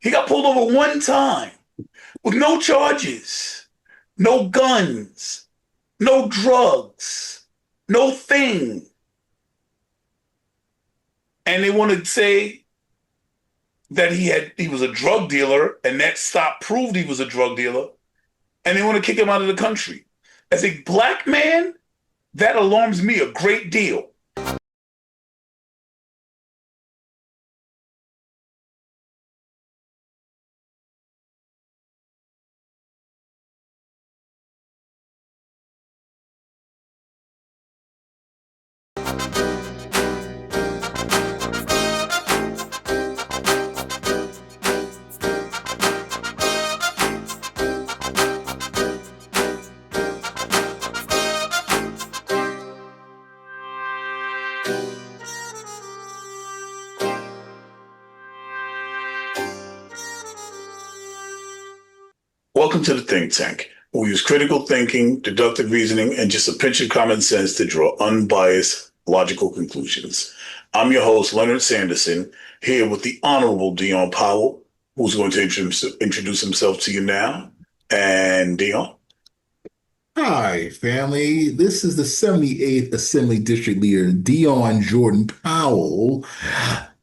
He got pulled over one time with no charges, no guns, no drugs, no thing. And they want to say that he was a drug dealer and that stop proved he was a drug dealer and they want to kick him out of the country. As a black man, that alarms me a great deal. Welcome to the think tank. We use critical thinking, deductive reasoning, and just a pinch of common sense to draw unbiased, logical conclusions. I'm your host, Leonard Sanderson, here with the Honorable Dion Powell, who's going to introduce himself to you now. And Dion? Hi, family. This is the 78th Assembly District Leader, Dion Jordan Powell,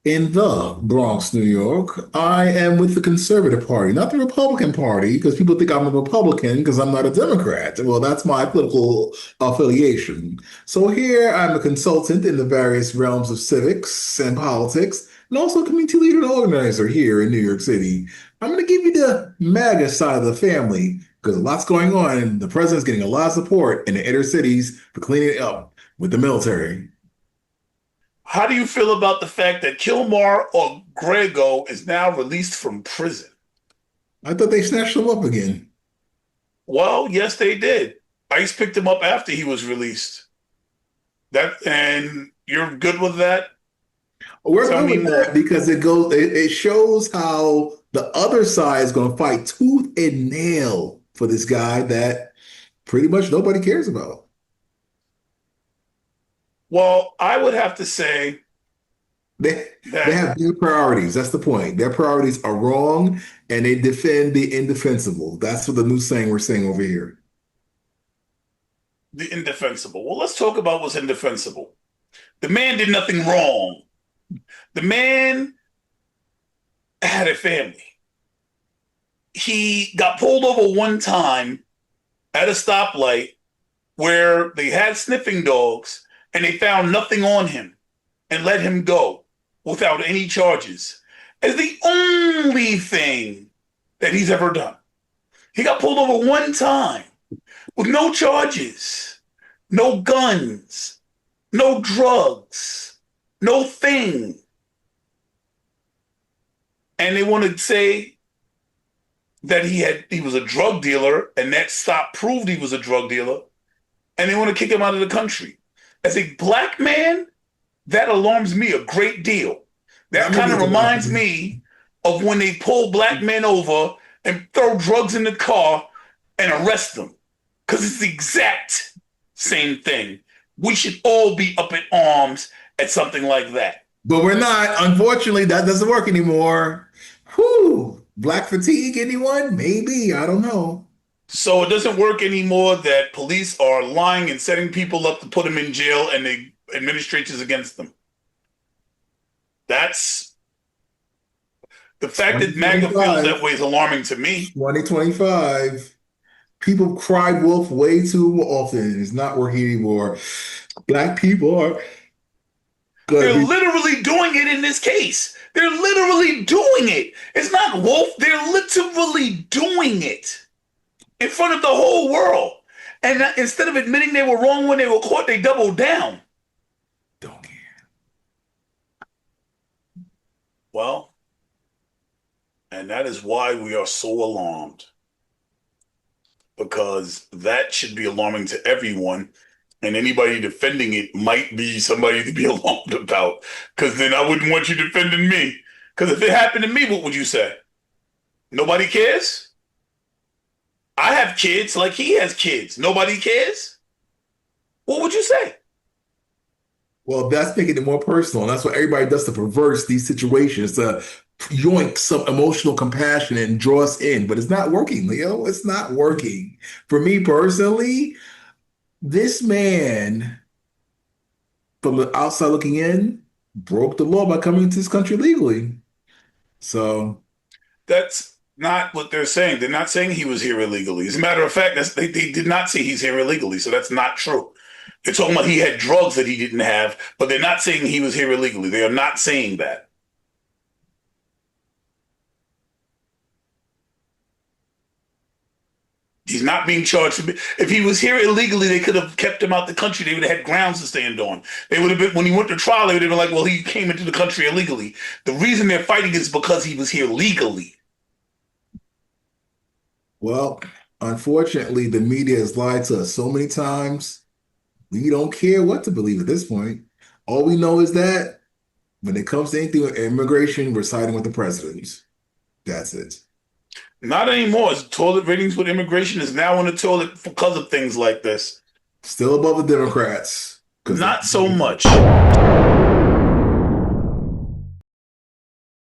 in the Bronx, New York. I am with the Conservative Party, not the Republican Party, because people think I'm a Republican because I'm not a Democrat. Well, that's my political affiliation. So here I'm a consultant in the various realms of civics and politics, and also a community leader and organizer here in New York City. I'm going to give you the MAGA side of the family because a lot's going on, and the president's getting a lot of support in the inner cities for cleaning it up with the military. How do you feel about the fact that Kilmar or Grego is now released from prison? I thought they snatched him up again. Well, yes, they did. ICE picked him up after he was released. And you're good with that? We're Tell good me with that more. because it shows how the other side is going to fight tooth and nail for this guy that pretty much nobody cares about. Well, I would have to say They they that have their priorities. That's the point. Their priorities are wrong, and they defend the indefensible. That's what the new saying we're saying over here. the indefensible. Well, let's talk about what's indefensible. The man did nothing wrong. The man had a family. He got pulled over one time at a stoplight where they had sniffing dogs and they found nothing on him and let him go without any charges. As the only thing that he's ever done. He got pulled over one time with no charges, no guns, no drugs, no thing. And they want to say that he was a drug dealer and that stop proved he was a drug dealer and they want to kick him out of the country. As a black man, that alarms me a great deal. That I'm gonna kind of get to that. reminds me of when they pull black men over and throw drugs in the car and arrest them. Because it's the exact same thing. We should all be up in arms at something like that. But we're not. Unfortunately, that doesn't work anymore. Whew. Black fatigue, anyone? Maybe. I don't know. So it doesn't work anymore that police are lying and setting people up to put them in jail and the administration's against them. That's the fact that MAGA feels 2025. that way is alarming to me. 2025. People cry wolf way too often. It's not working anymore. Black people are gonna They're be. literally doing it in this case. They're literally doing it. It's not wolf. They're literally doing it in front of the whole world. And instead of admitting they were wrong when they were caught, they doubled down. Don't care. Well, and that is why we are so alarmed, because that should be alarming to everyone. And anybody defending it might be somebody to be alarmed about, because then I wouldn't want you defending me. Because if it happened to me, what would you say? Nobody cares? I have kids like he has kids. Nobody cares? What would you say? Well, that's making it more personal. And that's what everybody does to perverse these situations, to yoink some emotional compassion and draw us in, but it's not working, Leo. It's not working. For me personally, this man, from the outside looking in, broke the law by coming to this country legally. So, That's not what they're saying. They're not saying he was here illegally. As a matter of fact, they did not say he's here illegally, so that's not true. They're talking about he had drugs that he didn't have, but they're not saying he was here illegally. They are not saying that. He's not being charged. If he was here illegally, they could have kept him out the country. They would have had grounds to stand on. They would have been, when he went to trial, they would have been like, well, he came into the country illegally. The reason they're fighting is because he was here legally. well, unfortunately, the media has lied to us so many times. We don't care what to believe at this point. All we know is that when it comes to anything with immigration, we're siding with the president. That's it. Not anymore. Toilet ratings with immigration is now on the toilet because of things like this. Still above the Democrats because Not so much.